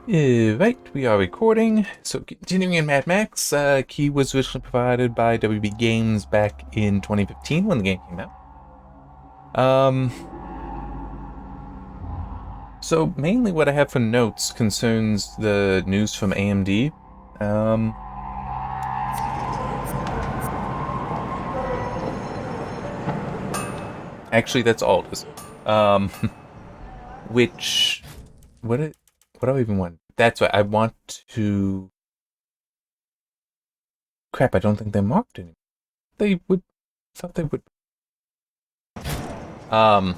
Right, we are recording. So, continuing in Mad Max, key was originally provided by WB Games back in 2015 when the game came out. So mainly what I have for notes concerns the news from AMD. Actually, that's all it is. Which, what do I even want? That's what I want to. Crap, I don't think they're marked anymore. They would, thought they would. I'm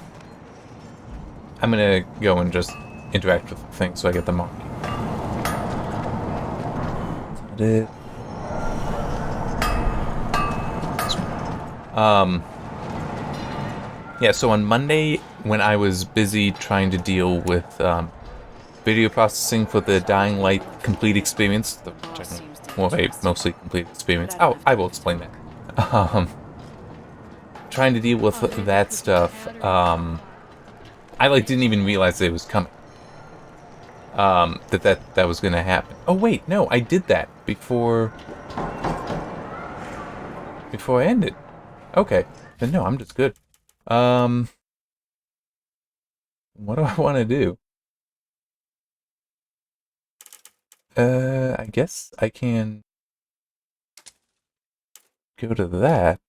gonna go and just interact with the thing so I get the mark. Is that it? Yeah, so on Monday, when I was busy trying to deal with video processing for the Dying Light complete experience, more of a mostly complete experience. Oh, I will explain that. Trying to deal with that stuff, I didn't even realize it was coming. That was gonna happen. Oh wait, no, I did that before I ended. Okay, then no, I'm just good. What do I want to do? I guess I can go to that.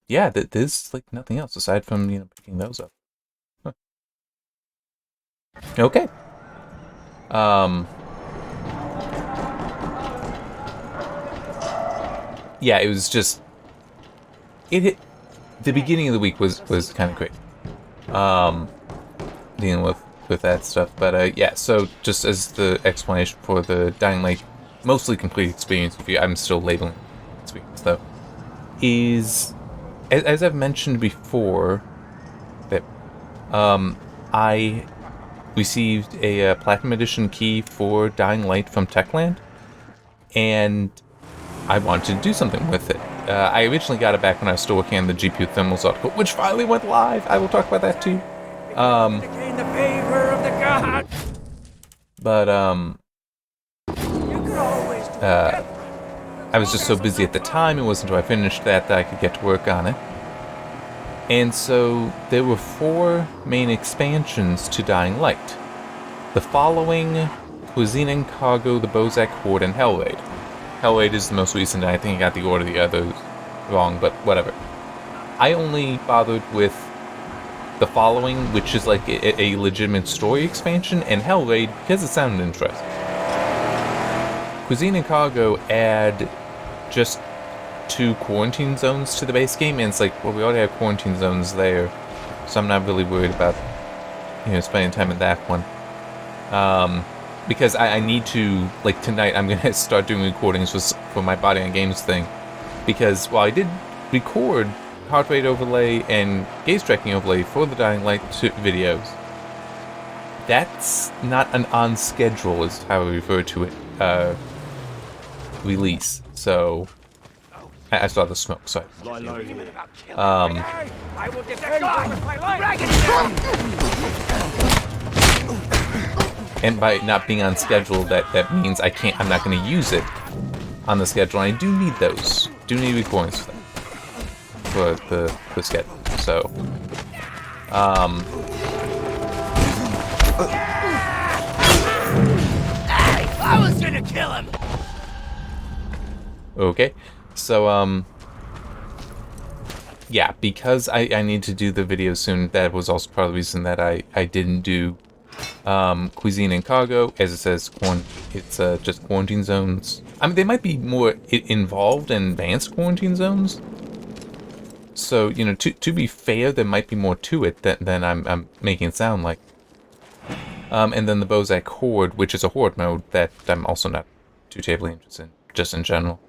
Yeah, there's like nothing else aside from, picking those up. Huh. Okay. Yeah, it was just the beginning of the week was kind of great. Dealing with that stuff, but yeah. So just as the explanation for the Dying Light mostly complete experience with you, I'm still labeling experience though. Is as I've mentioned before, that I received a Platinum Edition key for Dying Light from Techland, and I wanted to do something with it. I originally got it back when I was still working on the GPU Thermals article, which finally went live. I will talk about that too. To gain the favor of the gods. But You could always do I was just so busy at the time. It wasn't until I finished that I could get to work on it. And so there were 4 main expansions to Dying Light. The following: Cuisine and Cargo, the Bozak Horde, and Hellraid. Hellraid is the most recent, and I think I got the order of the others wrong, but whatever. I only bothered with the following, which is like a legitimate story expansion, and Hellraid because it sounded interesting. Cuisine and Cargo add just 2 quarantine zones to the base game, and it's like, well, we already have quarantine zones there, so I'm not really worried about, spending time in that one. Because I need to, like tonight, I'm gonna start doing recordings for my Body on Games thing, because while I did record heart rate overlay and gaze tracking overlay for the Dying Light videos, that's not an on schedule, is how I refer to it, release. So I saw the smoke, sorry. I will defend you with my life. And by not being on schedule, that means I'm not going to use it on the schedule. And I do need those. Do need recordings for the schedule. So, I was gonna kill him. Okay. So, yeah, because I need to do the video soon, that was also part of the reason that I didn't do Cuisine and Cargo. As it says, it's just quarantine zones. I mean, they might be more involved in advanced quarantine zones. So, to be fair, there might be more to it than I'm making it sound like. And then the Bozak Horde, which is a horde mode that I'm also not too terribly interested in, just in general.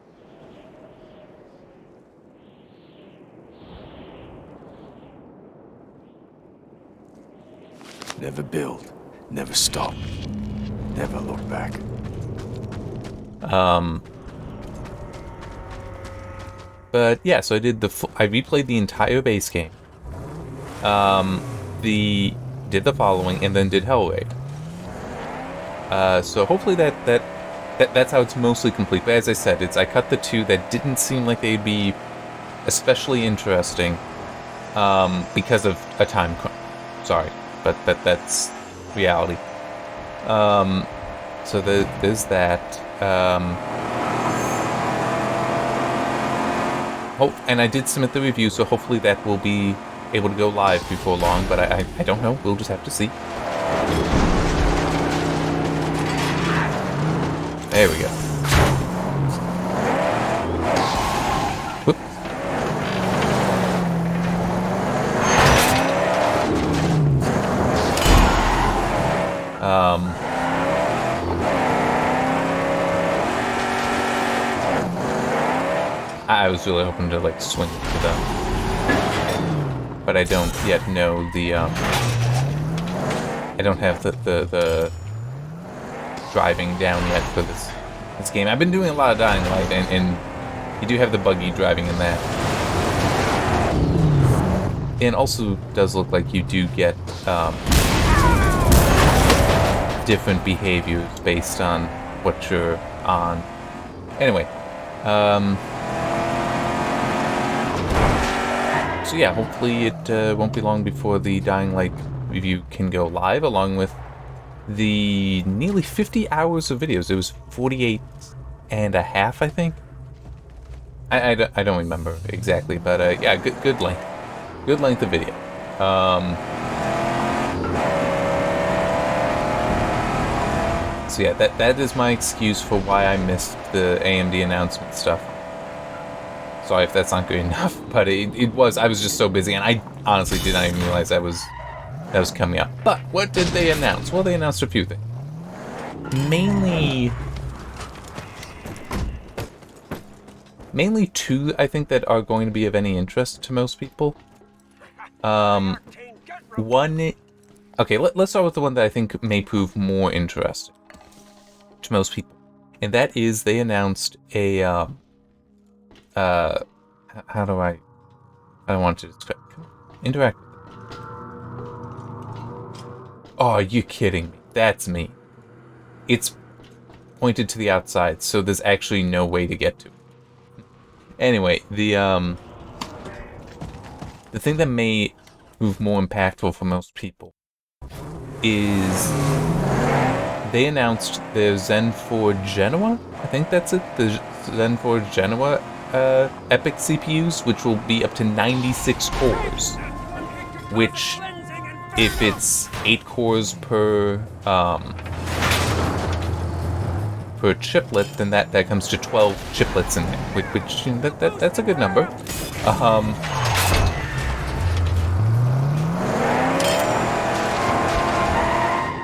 Never build, never stop, never look back. But yeah, so I did I replayed the entire base game. Did the following, and then did Hellraid. So hopefully that's how it's mostly complete. But as I said, I cut the two that didn't seem like they'd be especially interesting because of a time crunch. Sorry, but that's reality. So there's that. And I did submit the review, so hopefully that will be able to go live before long, but I don't know. We'll just have to see. There we go. Whoop. I was really hoping to like swing it to them, but I don't yet know the I don't have the driving down yet for this game. I've been doing a lot of Dying Light, and you do have the buggy driving in that. And also does look like you do get different behaviors based on what you're on. Anyway, so yeah, hopefully it won't be long before the Dying Light review can go live, along with the nearly 50 hours of videos. It was 48 and a half, I think. I don't remember exactly, but yeah, good length. Good length of video. So yeah, that is my excuse for why I missed the AMD announcement stuff. Sorry if that's not good enough, but it was. I was just so busy, and I honestly did not even realize that was coming up. But what did they announce? Well, they announced a few things. Mainly two, I think, that are going to be of any interest to most people. One. Okay, let's start with the one that I think may prove more interesting to most people, and that is they announced a how do I don't want to describe. Interact. Oh, you're kidding me. That's me. It's pointed to the outside, so there's actually no way to get to it. Anyway, the thing that may prove more impactful for most people is they announced the Zen 4 Genoa. I think that's it. The Zen 4 Genoa EPYC CPUs, which will be up to 96 cores, which, if it's 8 cores per chiplet, then that comes to 12 chiplets in there, which you know, that's a good number.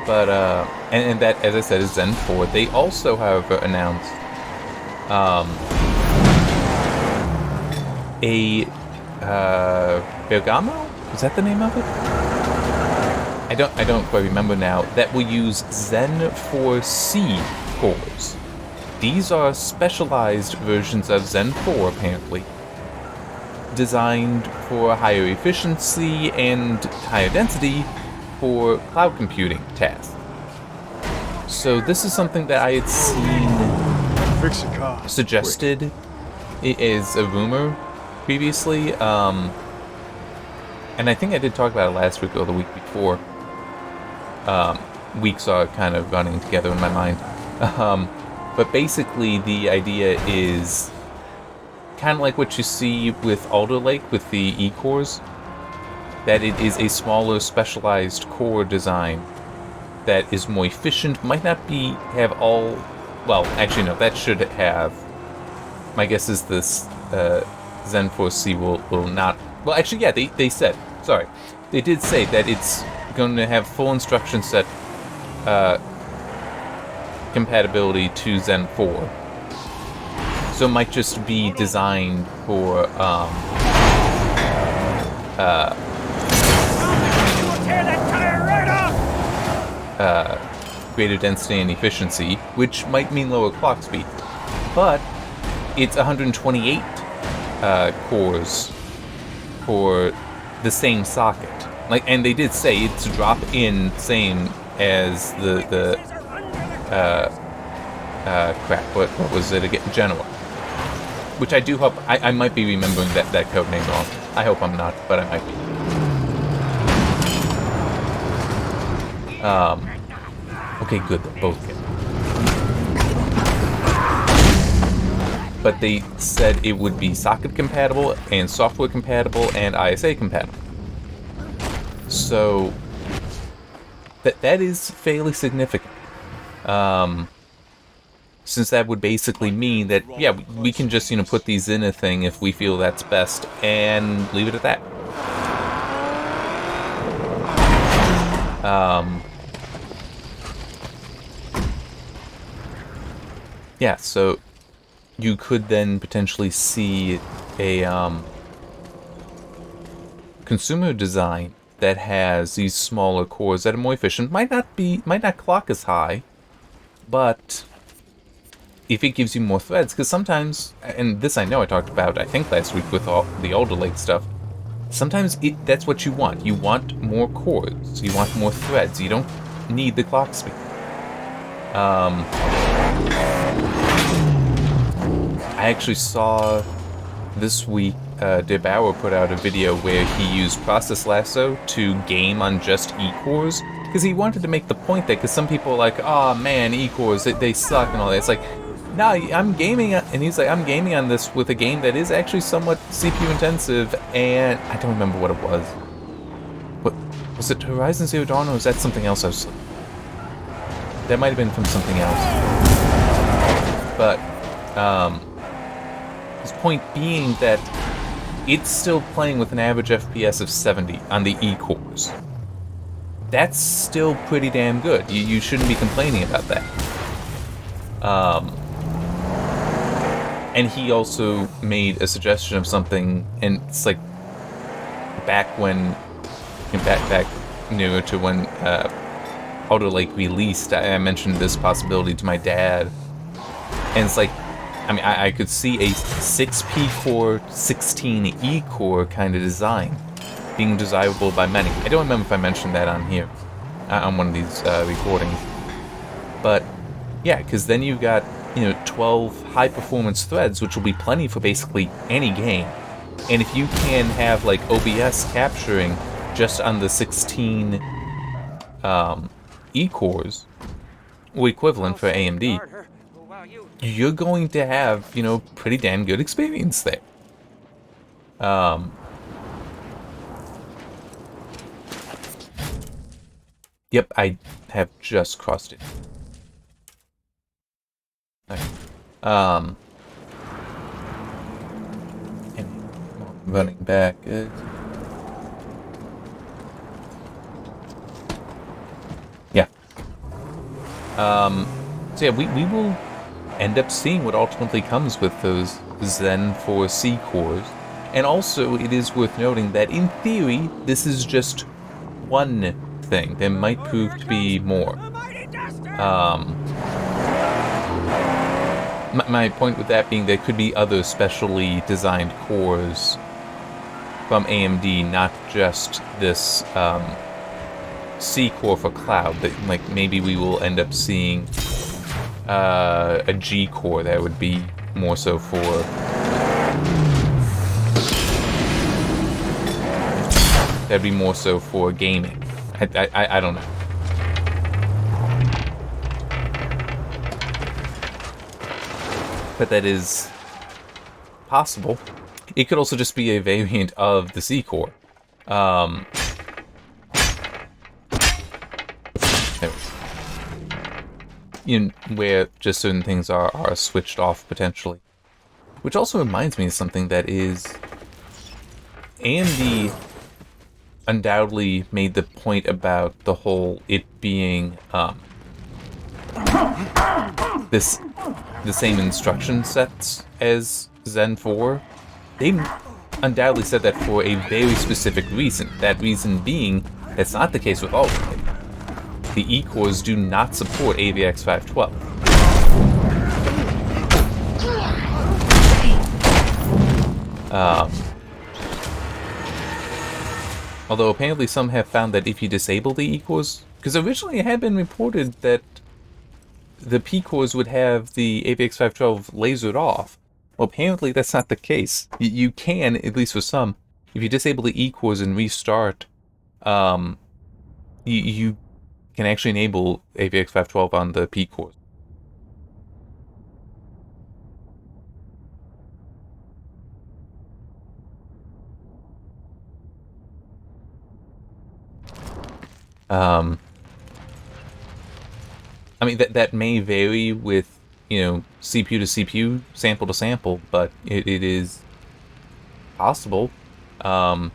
But and that, as I said, is Zen 4. They also, however, announced a Bergamo? Is that the name of it? I don't quite remember now. That will use Zen 4C cores. These are specialized versions of Zen 4, apparently, designed for higher efficiency and higher density for cloud computing tasks. So this is something that I had seen suggested as a rumor previously, and I think I did talk about it last week or the week before. Weeks are kind of running together in my mind. But basically the idea is kind of like what you see with Alder Lake with the E-cores, that it is a smaller specialized core design that is more efficient. Might not have all, well, actually no, that should have. My guess is this Zen 4C will not, well actually yeah, they said, sorry, they did say that it's going to have full instruction set compatibility to Zen 4. So it might just be designed for greater density and efficiency, which might mean lower clock speed. But it's 128 cores for the same socket. And they did say it's drop-in, same as the crap, what was it again? Genoa. Which I do hope, I might be remembering that code name wrong. I hope I'm not, but I might be. Okay, good, they're both good. But they said it would be socket compatible and software compatible and ISA compatible. So that is fairly significant. Since that would basically mean that, yeah, we can just, put these in a thing if we feel that's best and leave it at that. Yeah, so you could then potentially see a consumer design that has these smaller cores that are more efficient. Might not clock as high, but if it gives you more threads, because sometimes, and this I know I talked about, I think last week with all the Alder Lake stuff, sometimes that's what you want. You want more cores. You want more threads. You don't need the clock speed. I actually saw this week DeBauer put out a video where he used Process Lasso to game on just E-cores, because he wanted to make the point that, because some people are like, oh man, E-cores, they suck and all that. It's like, no, I'm gaming, and he's like, I'm gaming on this with a game that is actually somewhat CPU intensive, and I don't remember what it was. What was it? Horizon Zero Dawn, or was that something else? That might have been from something else. But his point being that it's still playing with an average FPS of 70 on the E-cores. That's still pretty damn good. You shouldn't be complaining about that. And he also made a suggestion of something, and it's like back nearer to when Alder Lake released, I mentioned this possibility to my dad, and it's like, I mean, I could see a 6P core, 16E core kind of design being desirable by many. I don't remember if I mentioned that on here, on one of these recordings, but yeah, because then you've got 12 high-performance threads, which will be plenty for basically any game. And if you can have, like, OBS capturing just on the 16 E-cores, or equivalent for AMD, you're going to have, pretty damn good experience there. Yep, I have just crossed it. And running back is... Yeah. So yeah, we will end up seeing what ultimately comes with those Zen 4C cores. And also, it is worth noting that in theory, this is just one thing. There might prove to be more. My point with that being there could be other specially designed cores from AMD, not just this C core for cloud. That, like, maybe we will end up seeing a G core that would be more so for gaming. I don't know. But that is possible. It could also just be a variant of the C core. Where just certain things are switched off potentially. Which also reminds me of something that is... AMD undoubtedly made the point about the whole it being the same instruction sets as Zen 4. They undoubtedly said that for a very specific reason. That reason being, that's not the case with all of them. The E-cores do not support AVX 512. Although apparently some have found that if you disable the E-cores, because originally it had been reported that the P cores would have the AVX 512 lasered off. Well, apparently that's not the case. You can, at least for some, if you disable the E cores and restart, you can actually enable AVX 512 on the P cores. I mean, that may vary with, CPU to CPU, sample to sample, but it is possible. So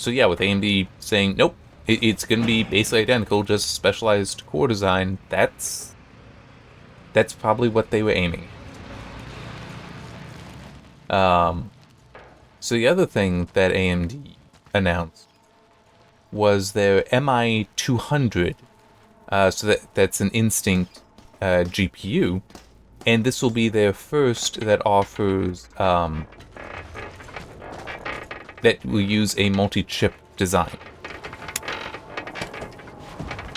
yeah, with AMD saying, nope, it's going to be basically identical, just specialized core design, that's probably what they were aiming at. So the other thing that AMD announced was their MI200. So that's an Instinct GPU, and this will be their first that offers that will use a multi-chip design.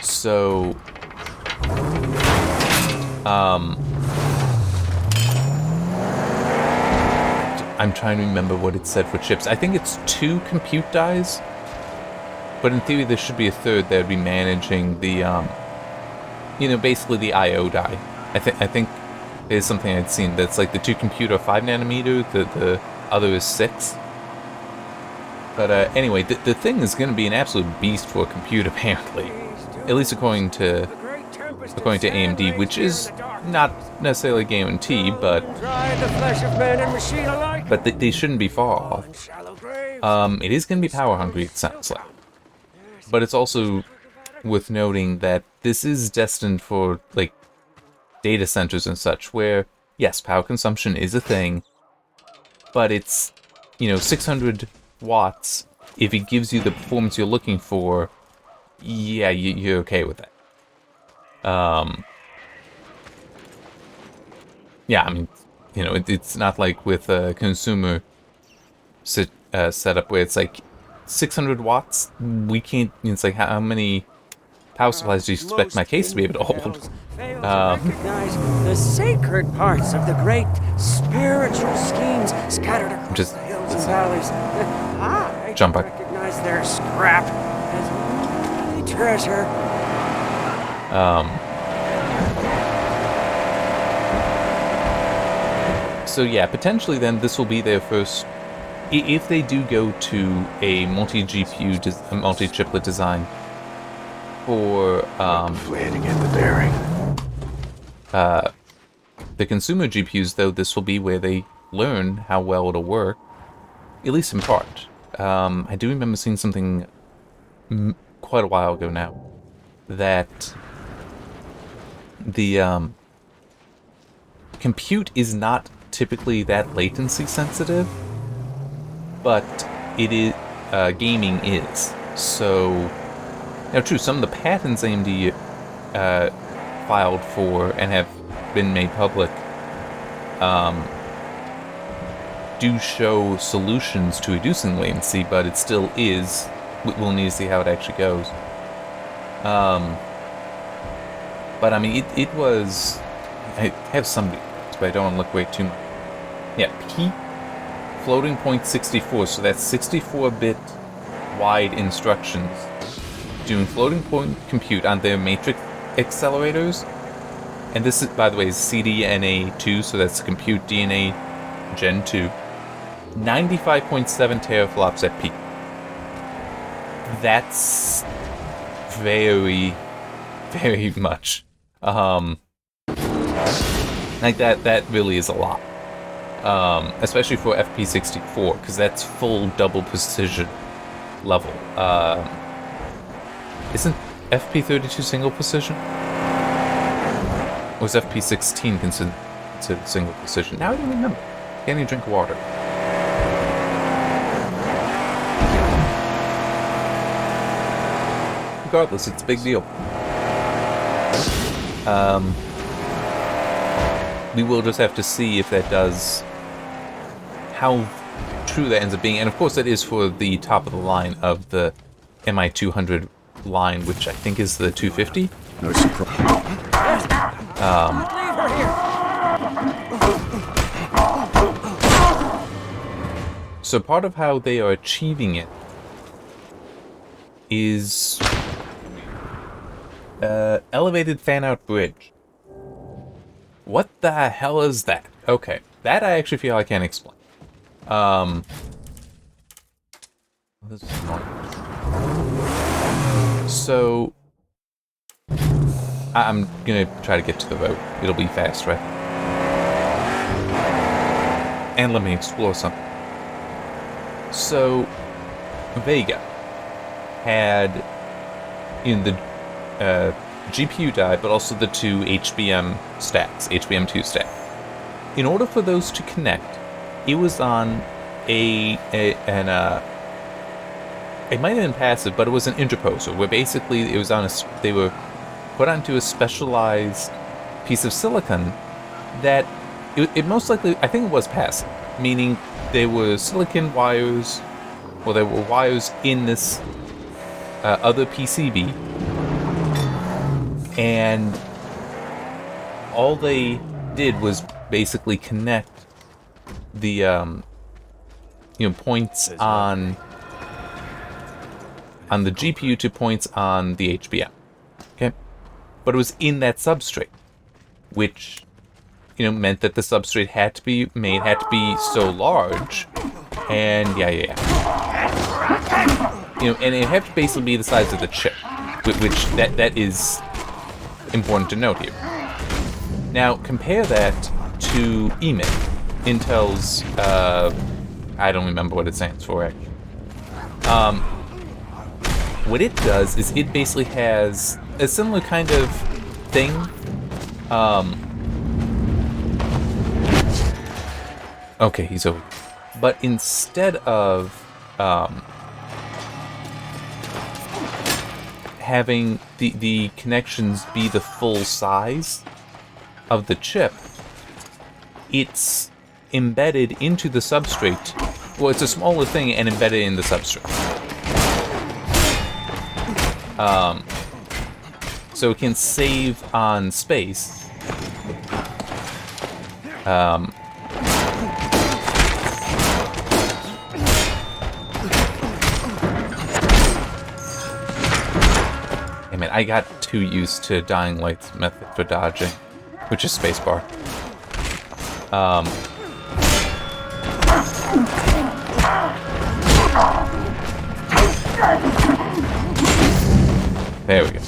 So I'm trying to remember what it said for chips. I think it's 2 compute dies, but in theory there should be a third that would be managing the basically the I/O die. I think there's something I'd seen that's like the 2 compute are 5 nanometer, the other is 6. But anyway, the thing is going to be an absolute beast for a compute, apparently. At least according to AMD, which is not necessarily a guarantee, but they shouldn't be far off. It is going to be power hungry, it sounds like. But it's also worth noting that this is destined for, like, data centers and such, where, yes, power consumption is a thing, but it's, 600 watts. If it gives you the performance you're looking for, yeah, you're okay with that. Yeah, I mean, it's not like with a consumer setup where it's like 600 watts. We can't. It's like how many power supplies do you expect my case to be able to hold? Recognize the sacred parts of the great spiritual schemes scattered across the hills and valleys. I Jump back. recognize their scrap as my treasure. So yeah, potentially then this will be their first. If they do go to a multi-GPU, multi-chiplet design for Flare to get the bearing. the consumer GPUs, though, this will be where they learn how well it'll work, at least in part. I do remember seeing something quite a while ago now that the compute is not typically that latency sensitive, but it is gaming is. So now, true, some of the patents AMD filed for and have been made public do show solutions to reducing latency, but it still is. We'll need to see how it actually goes. But I mean, it was. I have some, but I don't want to look way too much. Yeah, P floating point 64, so that's 64-bit wide instructions doing floating point compute on their matrix accelerators. And this is, by the way, is CDNA2, so that's compute DNA Gen 2. 95.7 teraflops at peak. That's very, very much. Like that really is a lot. Especially for FP64, because that's full double precision level. Isn't FP32 single precision? Or is FP16 considered single precision? Now I don't remember. Can't even drink water. Regardless, it's a big deal. We will just have to see if that does, how true that ends up being. And of course that is for the top of the line of the MI200 line, which I think is the 250. No surprise. Leave her here. So part of how they are achieving it is elevated fan-out bridge. What the hell is that? Okay, that I actually feel I can't explain. This is annoying. So I'm gonna try to get to the boat. It'll be fast, right? And let me explore something. So Vega had in the GPU die, but also the two HBM stacks, HBM2 stack. In order for those to connect, it was on it might have been passive, but it was an interposer, where basically it was on they were put onto a specialized piece of silicon that it most likely, I think it was passive, meaning there were silicon wires, or there were wires in this other PCB, and all they did was basically connect the points on the GPU to points on the HBM. Okay, but it was in that substrate, which meant that the substrate had to be so large, and and it had to basically be the size of the chip, which that is important to note here. Now compare that to EMIB, Intel's I don't remember what it stands for actually. What it does is it basically has a similar kind of thing. Okay, he's over. But instead of having the connections be the full size of the chip, it's embedded into the substrate. Well, it's a smaller thing and embedded in the substrate. So it can save on space. Hey man, I got too used to Dying Light's method for dodging, which is spacebar. There we go.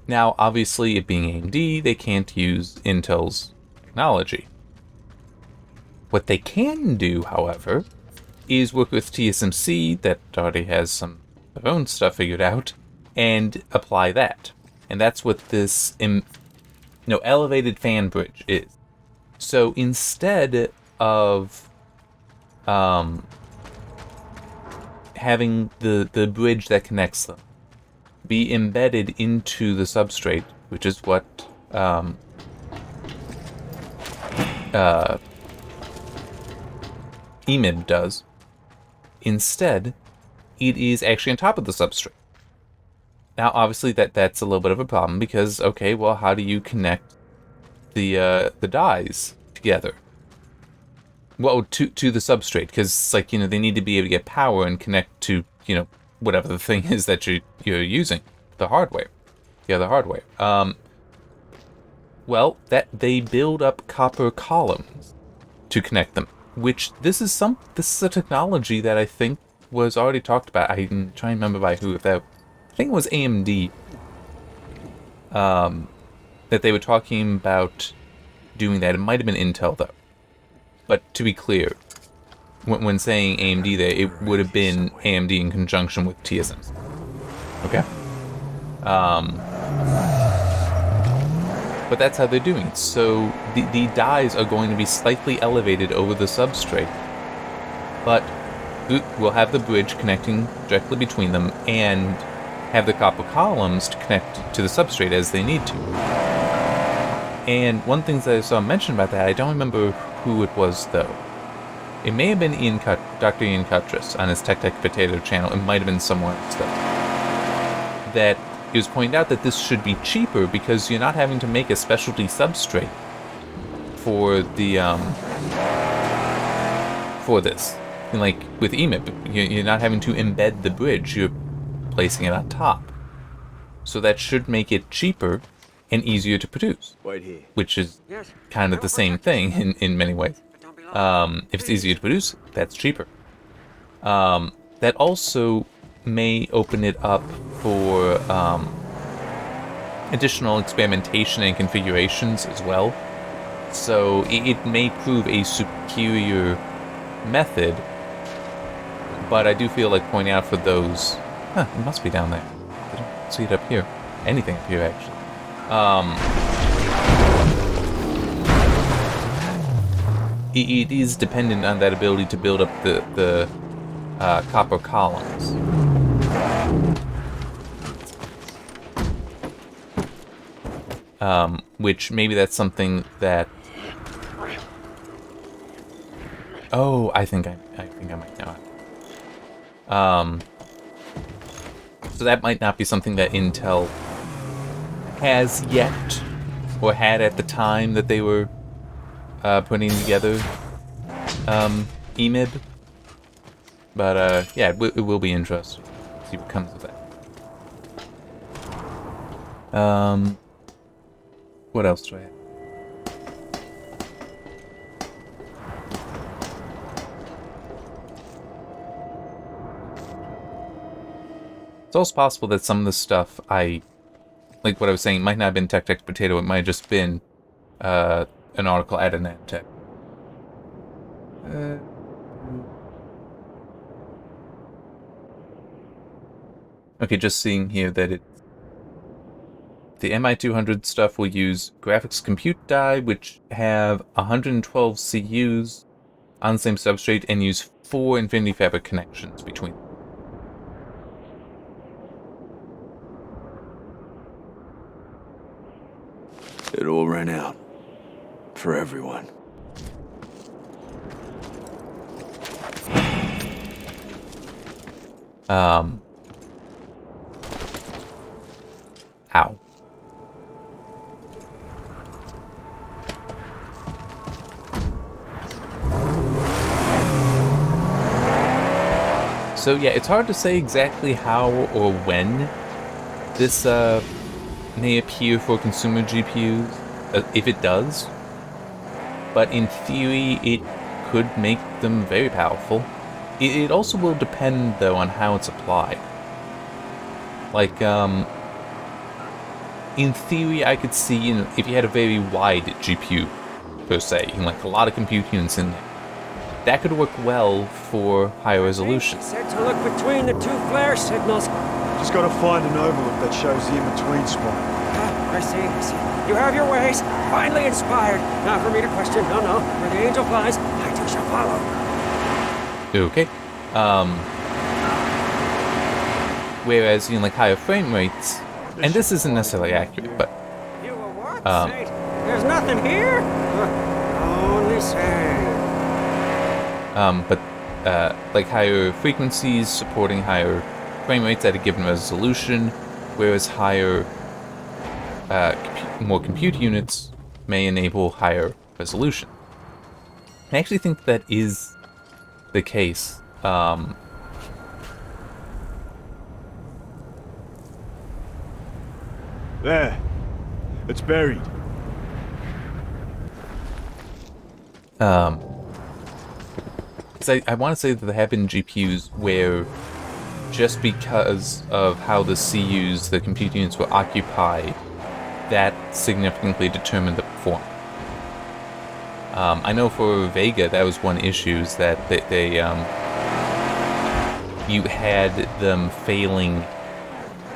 Now, obviously, it being AMD, they can't use Intel's technology. What they can do, however, is work with TSMC, that already has some of their own stuff figured out, and apply that. And that's what this elevated fan bridge is. So instead of having the bridge that connects them be embedded into the substrate, which is what EMIB does, instead it is actually on top of the substrate. Now obviously that's a little bit of a problem, because okay, well, how do you connect the dies together? Well, to the substrate, because like they need to be able to get power and connect to whatever the thing is that you're using, the hardware. Yeah, the hardware. Well, that they build up copper columns to connect them, which this is a technology that I think was already talked about. I'm trying to remember by who. I think it was AMD. That they were talking about doing that. It might have been Intel though. But to be clear, when saying AMD there, it would have been AMD in conjunction with TSMC. Okay? But that's how they're doing it. So the dies are going to be slightly elevated over the substrate, but we'll have the bridge connecting directly between them and have the copper columns to connect to the substrate as they need to. And one thing that I saw mentioned about that, I don't remember who it was though. It may have been Dr. Ian Cuttress on his Tech Potato channel. It might have been someone else though. that it was pointed out that this should be cheaper because you're not having to make a specialty substrate for the for this. And like with EMIB, you're not having to embed the bridge, you're placing it on top. So that should make it cheaper and easier to produce. Wait here. Which is kind of the same thing in many ways. If it's easier to produce, that's cheaper. That also may open it up for additional experimentation and configurations as well. So it may prove a superior method, but I do feel like pointing out for those... Huh, it must be down there. I don't see it up here. Anything up here, actually. It is dependent on that ability to build up the copper columns. Which maybe that's something that... Oh, I think I might know it. So that might not be something that Intel has yet, or had at the time that they were putting together EMIB. But yeah, it will be interesting to see what comes of that. What else do I have? It's also possible that some of the stuff like what I was saying, might not have been Tech Potato, it might have just been an article at an Tech. Okay, just seeing here that the MI200 stuff will use graphics compute die, which have 112 CUs on the same substrate and use 4 Infinity Fabric connections between them. It all ran out. For everyone. Ow. So yeah, it's hard to say exactly how or when this may appear for consumer GPUs, if it does. But in theory, it could make them very powerful. It also will depend, though, on how it's applied. Like, in theory, I could see, if you had a very wide GPU, per se, and like a lot of compute units in there, that could work well for higher resolution. Said to look between the two flare signals. Just gotta find an overlook that shows the in-between spot. I see. You have your ways. Finally inspired. Not for me to question. No. Where the angel flies, I too shall follow. Okay. Whereas, like higher frame rates, and this isn't necessarily accurate, but... You were what, Saint? There's nothing here? Only sand. But like higher frequencies supporting higher frame rates at a given resolution, whereas higher, more compute units may enable higher resolution. I actually think that is the case. There. It's buried. Because I want to say that there have been GPUs where just because of how the CUs, the compute units, were occupied, that significantly determined the performance. I know for Vega that was one issue, is that you had them failing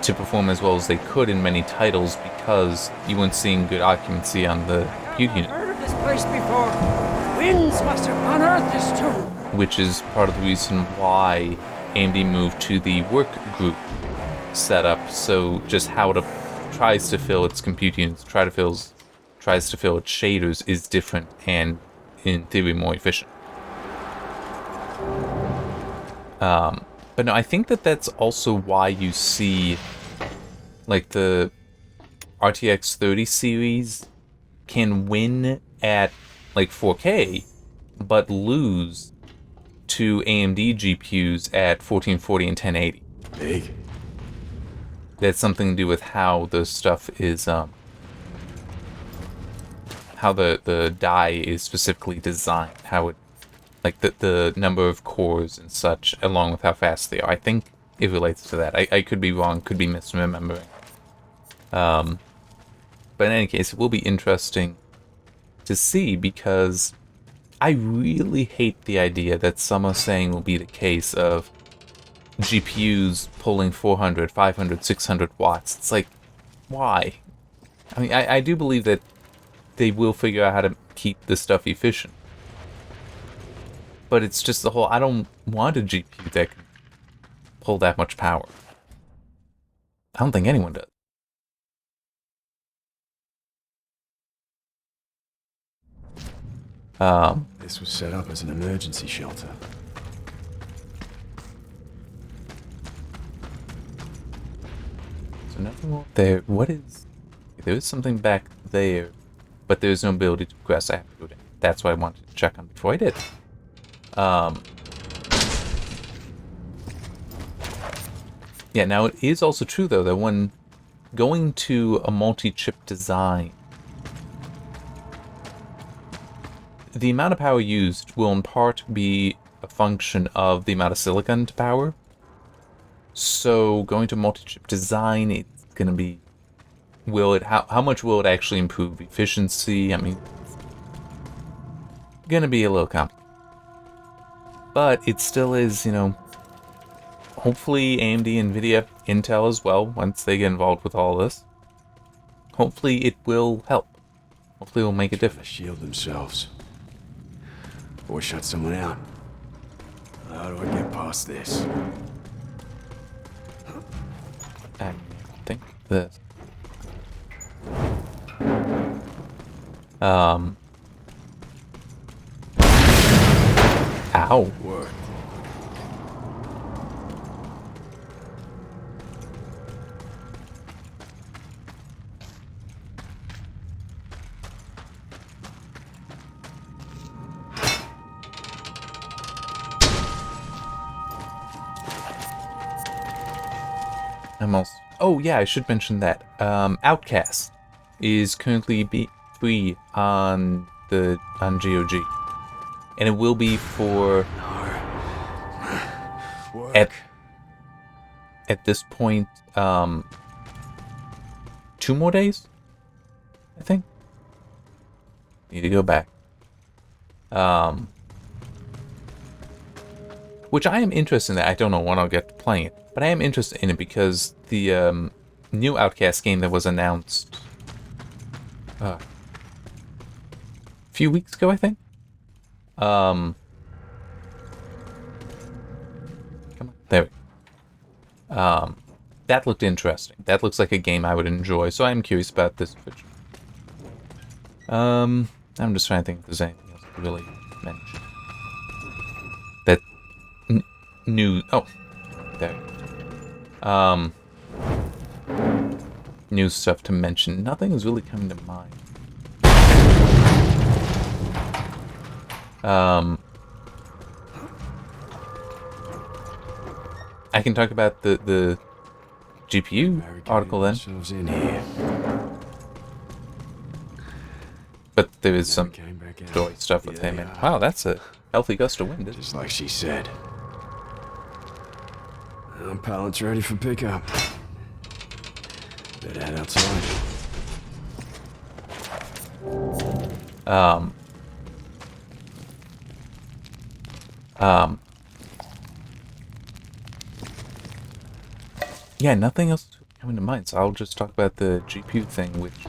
to perform as well as they could in many titles because you weren't seeing good occupancy on the compute unit. I've heard of this place before. Winds must have unearthed this too. Which is part of the reason why AMD moved to the work group setup. So just how it tries to fill its compute units, tries to fill its shaders is different and in theory more efficient. But no, I think that that's also why you see like the RTX 30 series can win at like 4K, but lose to AMD GPUs at 1440 and 1080. Big. That's something to do with how the stuff is, how the die is specifically designed, how it, like the number of cores and such, along with how fast they are. I think it relates to that. I could be wrong, could be misremembering. But in any case, it will be interesting to see, because I really hate the idea that some are saying will be the case of GPUs pulling 400, 500, 600 watts. It's like, why? I mean, I do believe that they will figure out how to keep this stuff efficient. But it's just the whole, I don't want a GPU that can pull that much power. I don't think anyone does. This was set up as an emergency shelter. So nothing more there. What is... There is something back there, but there's no ability to progress. I have to go down. That's what I wanted to check on before I did. Yeah, now it is also true, though, that when going to a multi-chip design, the amount of power used will in part be a function of the amount of silicon to power. So going to multi-chip design, it's going to be, how much will it actually improve efficiency? I mean, it's going to be a little complicated. But it still is, you know, hopefully AMD, NVIDIA, Intel as well, once they get involved with all this, hopefully it will help. Hopefully it will make a difference. Shield themselves. Or shut someone out. How do I get past this? I think this. Ow. Work. I'm also... Oh yeah, I should mention that. Outcast is currently free on GOG, and it will be for Work. at this point 2 more days, I think. Need to go back. Which I am interested in. That I don't know when I'll get to playing it, but I am interested in it because the new Outcast game that was announced a few weeks ago, I think. Come on, there we go. That looked interesting. That looks like a game I would enjoy, so I'm curious about this picture. I'm just trying to think if there's anything else to really mention. That new... Oh, there. New stuff to mention. Nothing is really coming to mind. I can talk about the GPU article then. In here. But there is some joy stuff with him. And wow, that's a healthy gust of wind, isn't it? Just like she said. Pallet's ready for pickup. Better head outside. Yeah, nothing else coming to mind, so I'll just talk about the GPU thing, which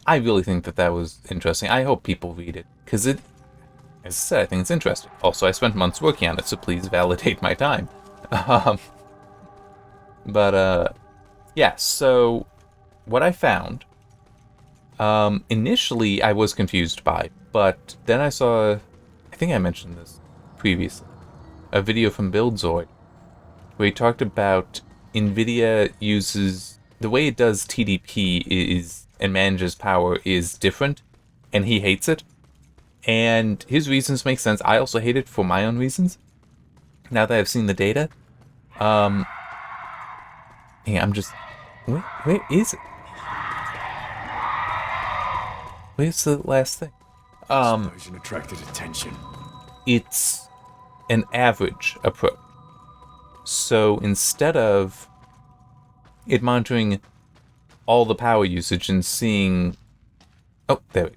I really think that was interesting. I hope people read it, because it, as I said, I think it's interesting. Also, I spent months working on it, so please validate my time. Yeah, so what I found, initially I was confused by, but then I saw, I think I mentioned this previously, a video from BuildZoid, where he talked about NVIDIA uses... The way it does TDP is and manages power is different, and he hates it. And his reasons make sense. I also hate it for my own reasons. Now that I've seen the data. Yeah, I'm just... Where is it? Where's the last thing? Explosion attracted attention. It's an average approach. So instead of it monitoring all the power usage and seeing... Oh, there we go.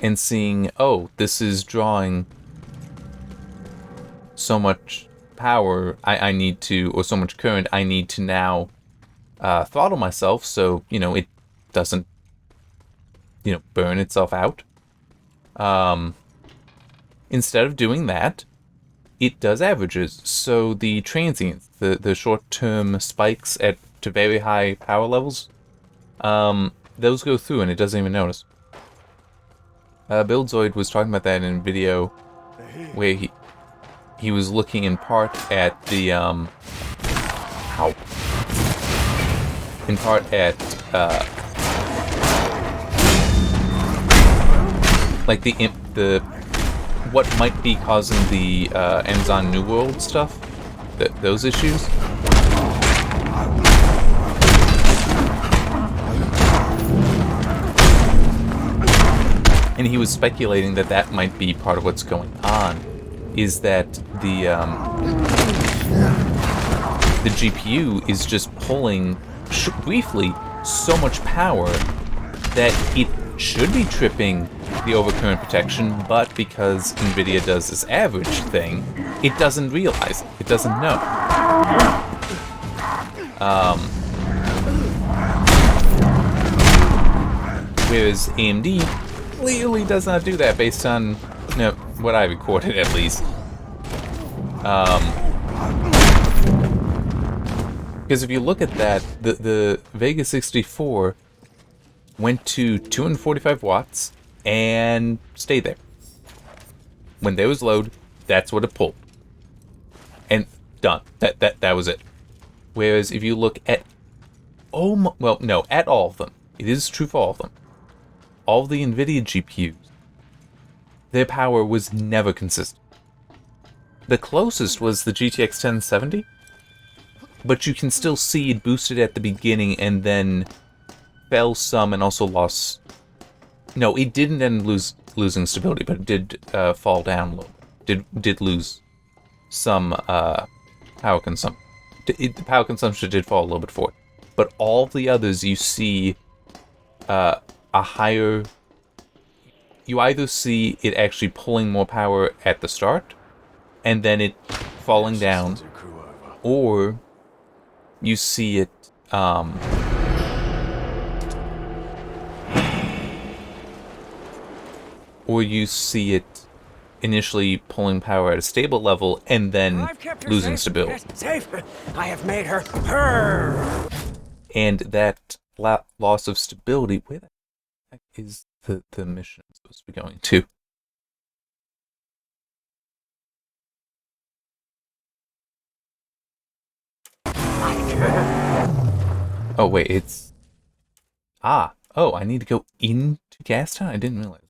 And seeing, oh, this is drawing so much power I need to, or so much current I need to now throttle myself so, it doesn't, burn itself out. Instead of doing that, it does averages. So the transients, the short-term spikes to very high power levels, those go through and it doesn't even notice. Buildzoid was talking about that in a video where he was looking in part at the like the what might be causing the Amazon New World stuff, those issues. And he was speculating that might be part of what's going on, is that the GPU is just pulling, briefly, so much power that it should be tripping the overcurrent protection, but because NVIDIA does this average thing, it doesn't realize it. It doesn't know. Whereas AMD clearly does not do that based on what I recorded, at least. Because if you look at that, the Vega 64 went to 245 watts and stayed there. When there was load, that's what it pulled. And done. That was it. Whereas if you look at at all of them. It is true for all of them. All the NVIDIA GPUs, their power was never consistent. The closest was the GTX 1070, but you can still see it boosted at the beginning and then fell some and also lost... No, it didn't end losing stability, but it did fall down a little. Did lose some power consumption. The power consumption did fall a little bit forward. But all the others you see a higher... You either see it actually pulling more power at the start, and then it falling down, or you see it... or you see it initially pulling power at a stable level and then losing stability. Safe. I have made her her. And that loss of stability, where the heck is the mission I'm supposed to be going to? Oh wait, it's... Oh, I need to go into Gastown? I didn't realize.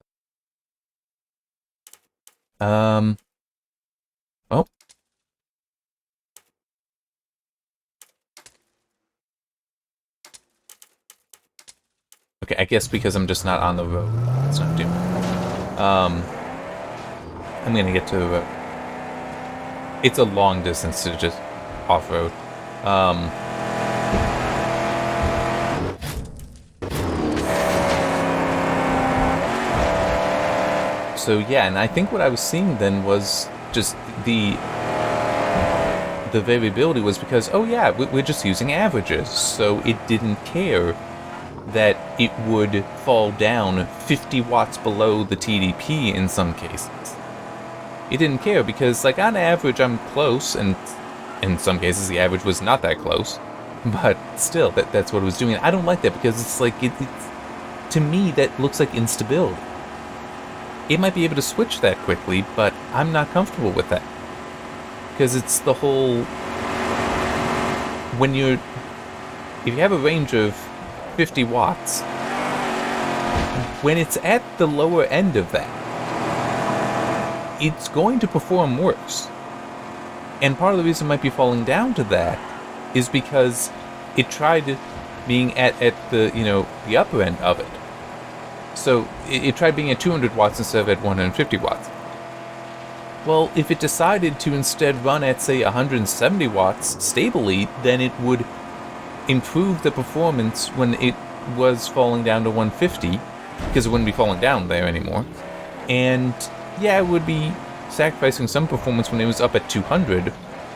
Oh. Okay, I guess because I'm just not on the road. It's not doing it. I'm gonna get to the road. It's a long distance to just off-road. So yeah, and I think what I was seeing then was just the variability was because, oh yeah, we're just using averages, so it didn't care that it would fall down 50 watts below the TDP in some cases. It didn't care because, like, on average I'm close, and in some cases the average was not that close, but still, that's what it was doing. I don't like that because it's like, to me that looks like instability. it might be able to switch that quickly, but I'm not comfortable with that. Because it's the whole... If you have a range of 50 watts, when it's at the lower end of that, it's going to perform worse. And part of the reason it might be falling down to that is because it tried being at the, the upper end of it. So it tried being at 200 watts instead of at 150 watts. Well, if it decided to instead run at, say, 170 watts stably, then it would improve the performance when it was falling down to 150, because it wouldn't be falling down there anymore. And yeah, it would be sacrificing some performance when it was up at 200,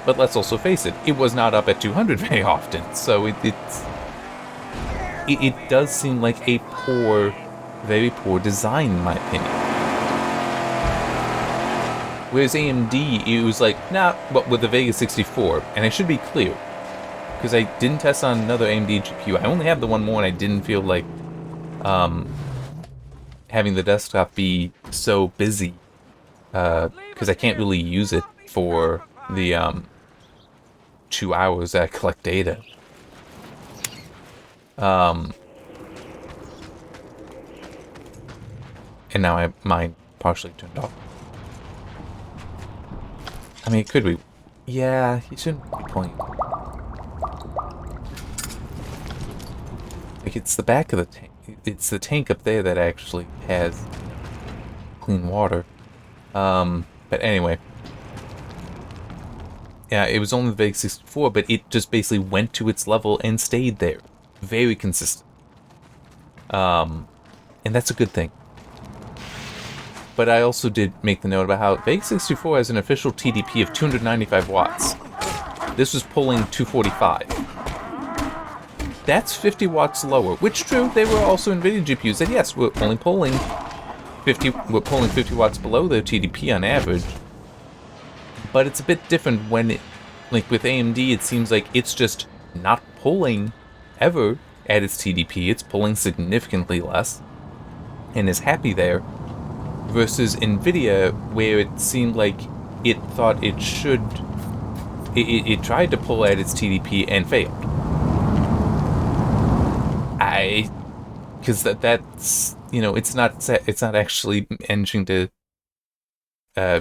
but let's also face it, it was not up at 200 very often, so it does seem like a very poor design in my opinion. Whereas AMD, it was like, nah, but with the Vega 64, and I should be clear, because I didn't test on another AMD GPU. I only have the one more, and I didn't feel like having the desktop be so busy, because I can't really use it for the 2 hours that I collect data. And now I have mine partially turned off. I mean, it could be. Yeah, you shouldn't be pulling. Like, it's the back of the tank. It's the tank up there that actually has clean water. But anyway. Yeah, it was only the Vega 64, but it just basically went to its level and stayed there. Very consistent. And that's a good thing. But I also did make the note about how Vega 64 has an official TDP of 295 watts. This was pulling 245. That's 50 watts lower, which true, they were also NVIDIA GPUs that yes, we're only pulling 50 watts below their TDP on average. But it's a bit different when it, like with AMD, it seems like it's just not pulling ever at its TDP. It's pulling significantly less and is happy there. Versus NVIDIA, where it seemed like it thought it should... It tried to pull at its TDP and failed. Because that's... it's not actually managing to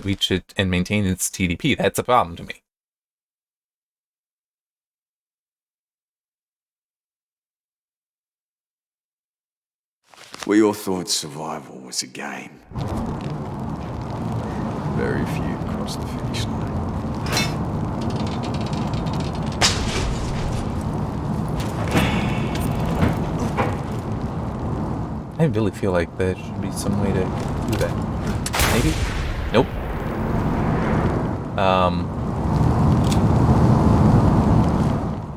reach it and maintain its TDP. That's a problem to me. We all thought survival was a game. Very few crossed the finish line. I really feel like there should be some way to do that. Maybe? Nope.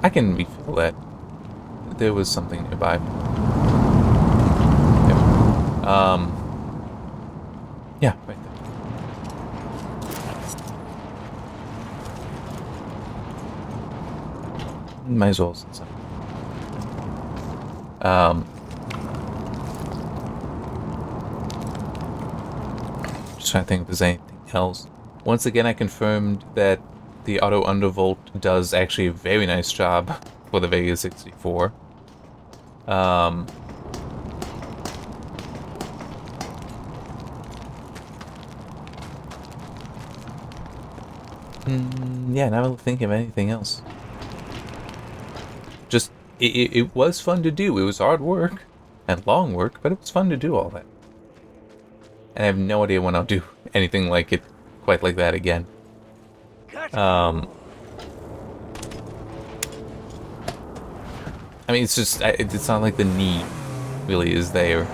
I can refill that. There was something nearby. Yeah, right there. Might as well since just trying to think if there's anything else. Once again, I confirmed that the auto undervolt does actually a very nice job for the Vega 64. Yeah, not really thinking of anything else. Just, it was fun to do. It was hard work and long work, but it was fun to do all that. And I have no idea when I'll do anything like it, quite like that again. I mean, it's just, it's not like the need really is there.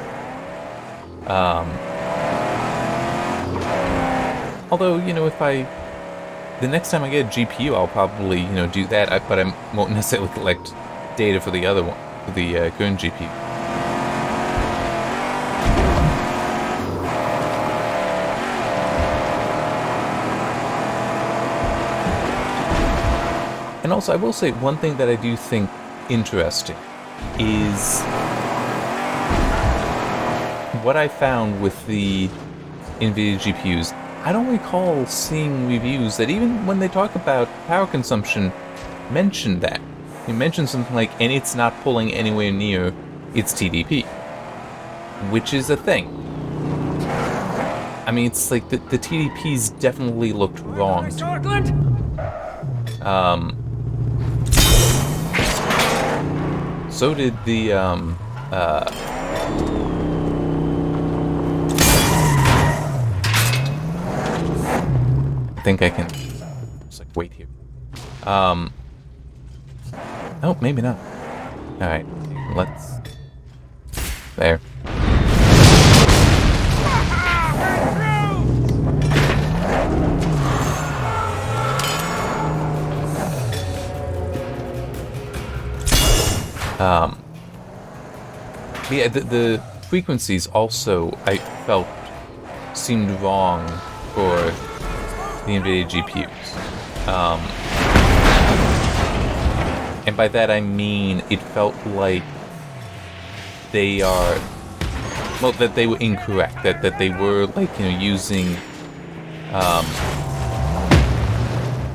Although, if the next time I get a GPU, I'll probably, do that, but I won't necessarily collect data for the other one, for the current GPU. And also, I will say, one thing that I do think interesting is what I found with the NVIDIA GPUs, I don't recall seeing reviews that even when they talk about power consumption, mention that. You mention something like, and it's not pulling anywhere near its TDP, which is a thing. I mean, it's like the TDPs definitely looked wrong. So did the I think I can just like wait here. Oh, maybe not. All right, let's. There. Yeah, the frequencies also, I felt, seemed wrong for the NVIDIA GPUs. And by that I mean it felt like they are, well, that they were incorrect, that they were, like, you know, using,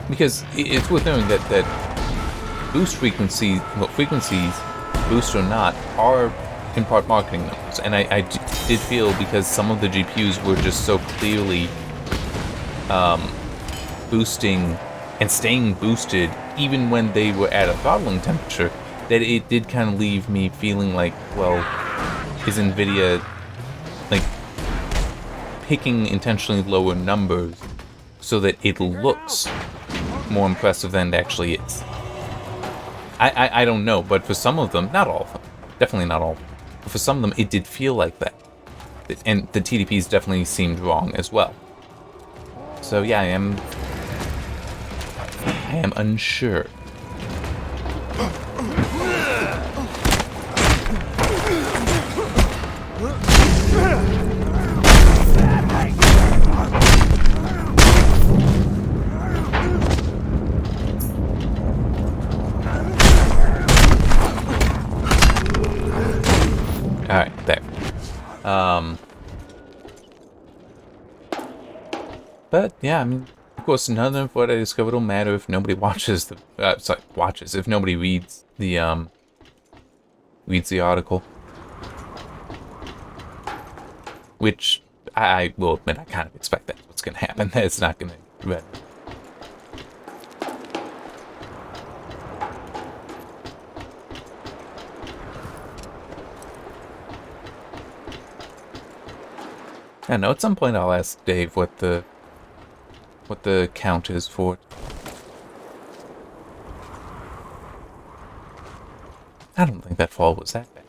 because it's worth knowing that boost frequencies, well, frequencies, boost or not, are in part marketing numbers, and I did feel, because some of the GPUs were just so clearly boosting and staying boosted even when they were at a throttling temperature, that it did kind of leave me feeling like, well, is NVIDIA like picking intentionally lower numbers so that it looks more impressive than it actually is? I don't know, but for some of them, not all of them, definitely not all of them, but for some of them it did feel like that. And the TDPs definitely seemed wrong as well. So yeah, I am unsure. Alright, there. But yeah, I mean, of course, none of what I discovered will matter if nobody watches the, if nobody reads the article. Which, I will admit, I kind of expect that's what's going to happen. That it's not going to be read. I don't know, at some point I'll ask Dave what the count is for it. I don't think that fall was that bad.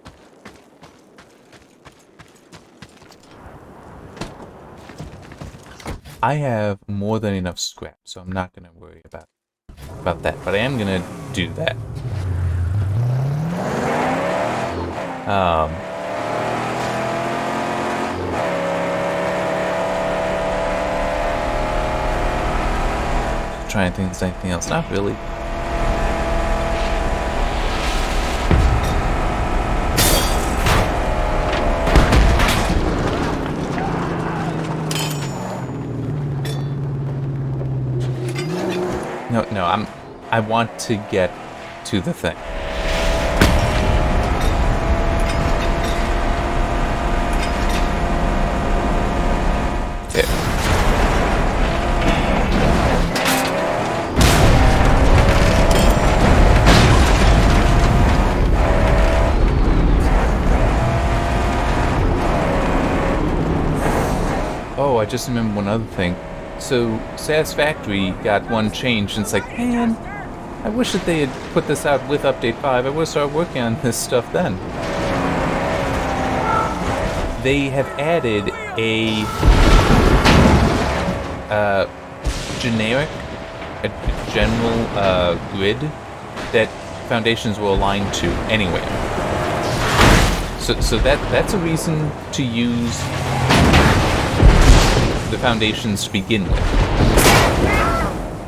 I have more than enough scrap, so I'm not going to worry about that, but I am going to do that. Trying to think of anything else. Not really. No, I want to get to the thing. There. Oh, I just remembered one other thing. So, Satisfactory got one change, and it's like, man, I wish that they had put this out with Update 5. I would have started working on this stuff then. They have added a general grid that foundations will align to anyway. So that's a reason to use the foundations to begin with.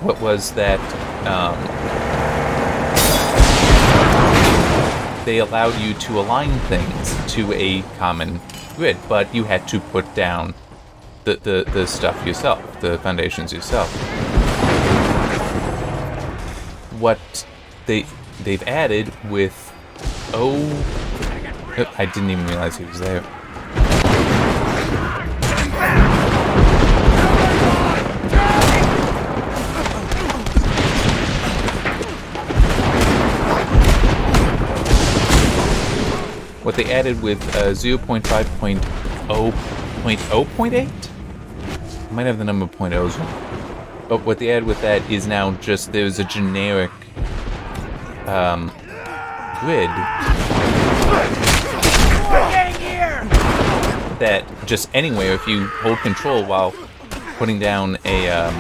What was that? They allowed you to align things to a common grid, but you had to put down the stuff yourself, the foundations yourself. What they've added with I didn't even realize he was there. What they added with 0.5.0.0.8? I might have the number .0s wrong. But what they added with that is now just there's a generic grid that just anywhere, if you hold control while putting down a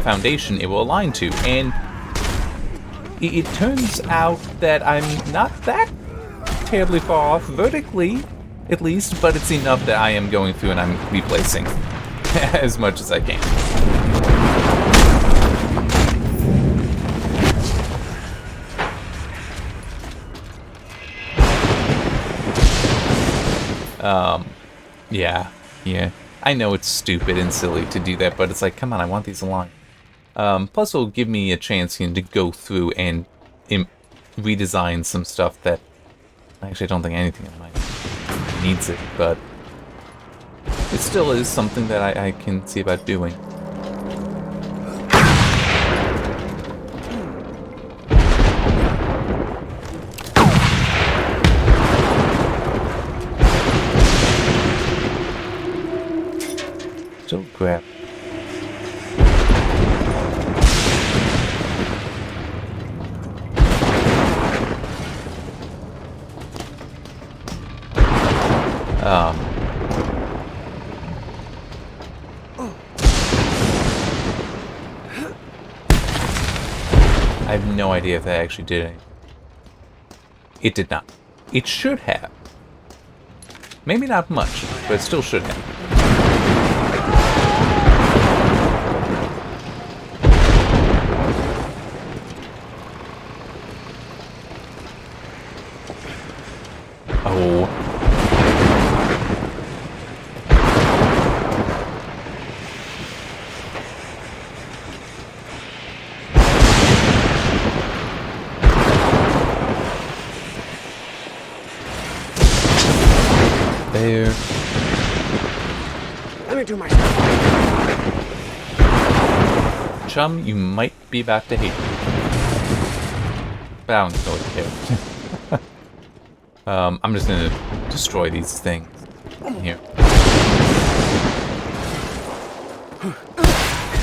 foundation, it will align to. And it turns out that I'm not that terribly far off vertically, at least, but it's enough that I am going through and I'm replacing as much as I can. Yeah. I know it's stupid and silly to do that, but it's like, come on, I want these aligned. Plus it'll give me a chance, to go through and redesign some stuff that actually I don't think anything in mine needs it, but it still is something that I can see about doing. Still grab. I have no idea if that actually did anything. It did not. It should have. Maybe not much, but it still should have. Oh. There. Let me do my stuff. Chum, you might be about to hate me. But I don't really care. I'm just gonna destroy these things. Here.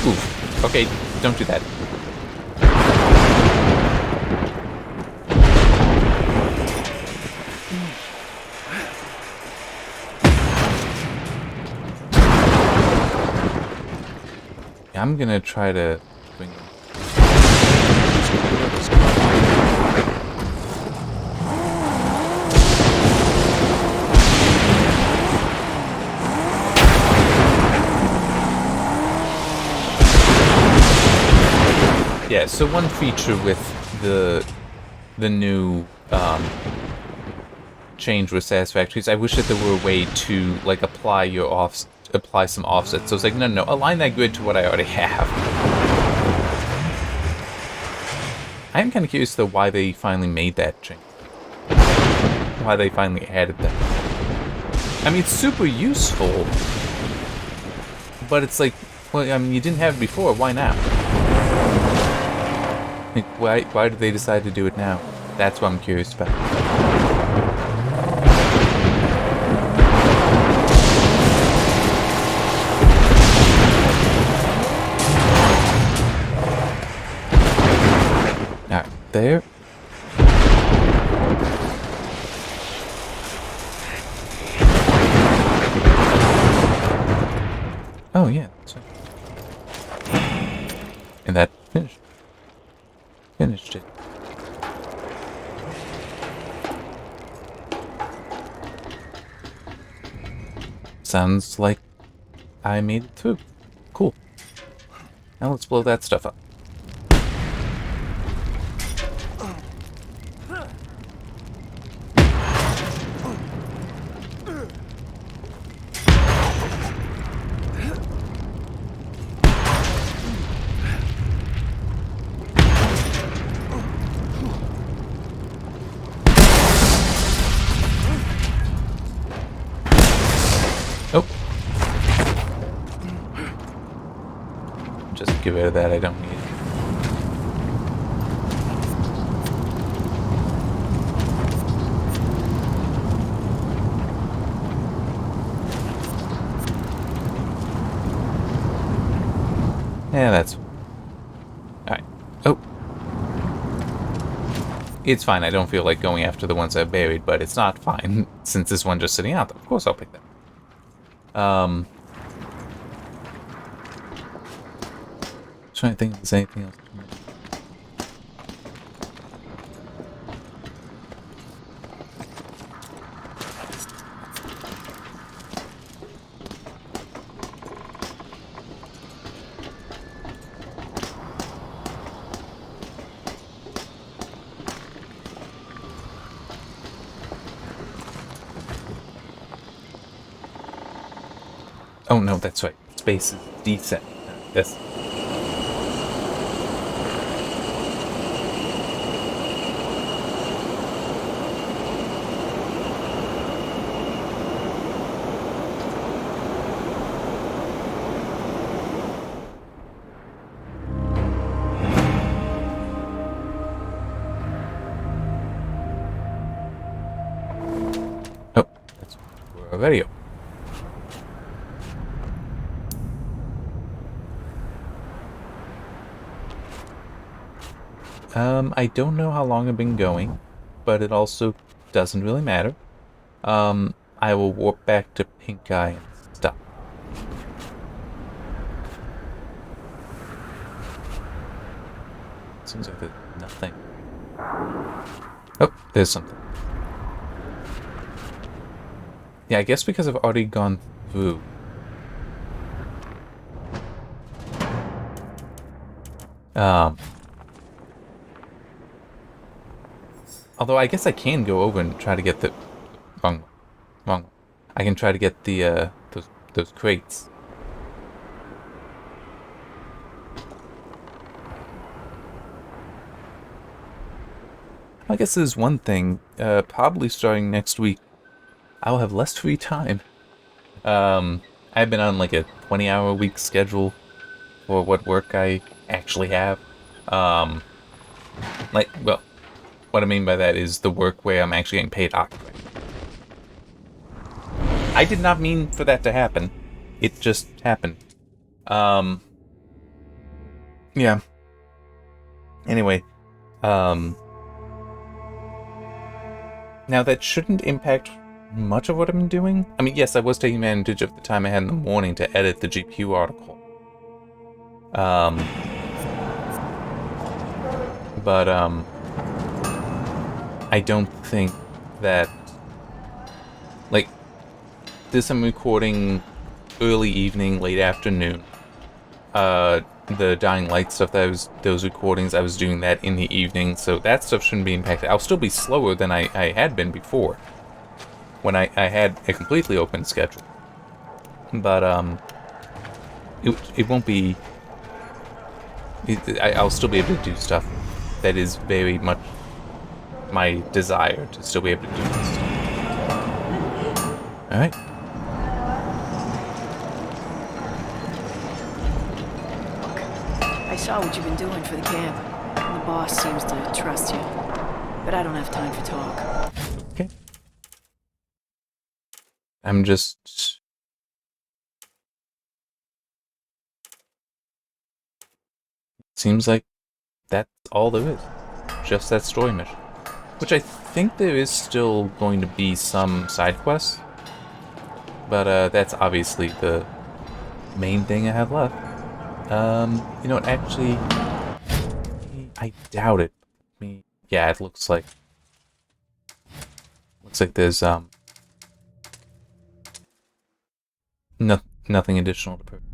Ooh. Okay, don't do that. I'm gonna try to bring him. Yeah, so one feature with the new change with Satisfactory is I wish that there were a way to like apply some offsets. So it's like, no, align that grid to what I already have. I am kind of curious though why they finally made that change. Why they finally added that. I mean, it's super useful, but it's like, well, I mean, you didn't have it before. Why now? Like, why did they decide to do it now? That's what I'm curious about. Alright, there. Oh yeah, that's right. And that finished. Finished it. Sounds like I made it through. Cool. Now let's blow that stuff up. Just get rid of that, I don't need it. Yeah, that's... Alright. Oh! It's fine, I don't feel like going after the ones I've buried, but it's not fine, since this one's just sitting out there. Of course I'll pick that. Trying to think if there's anything else. Oh no, that's right. Space is decent. This. Oh, that's a video. I don't know how long I've been going, but it also doesn't really matter. I will warp back to Pink Eye and stop. Seems like there's nothing. Oh, there's something. Yeah, I guess because I've already gone through. Although I guess I can go over and try to get the wrong one. I can try to get the those crates. I guess there's one thing. Probably starting next week, I'll have less free time. I've been on like a 20-hour-a-week schedule for what work I actually have. Well, what I mean by that is the work where I'm actually getting paid occupancy. I did not mean for that to happen. It just happened. Yeah. Anyway, now that shouldn't impact much of what I've been doing. I mean, yes, I was taking advantage of the time I had in the morning to edit the GPU article. But I don't think that, like, this I'm recording early evening, late afternoon. The Dying Light stuff those recordings, I was doing that in the evening, so that stuff shouldn't be impacted. I'll still be slower than I had been before, when I had a completely open schedule. But, it won't be... I'll still be able to do stuff that is very much my desire to still be able to do this. Alright. I saw what you've been doing for the camp. And the boss seems to trust you. But I don't have time for talk. Okay. I'm just... Seems like that's all there is. Just that story mission. Which I think there is still going to be some side quests. But that's obviously the main thing I have left. You know what, actually, I doubt it. Yeah, it looks like there's nothing additional to purchase.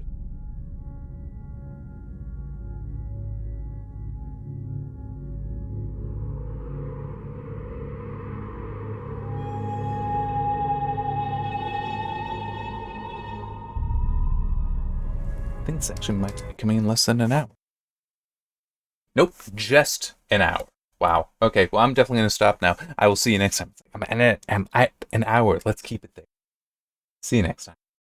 I think this actually might be coming in less than an hour. Nope, just an hour. Wow. Okay, well, I'm definitely going to stop now. I will see you next time. I'm at an hour. Let's keep it there. See you next time.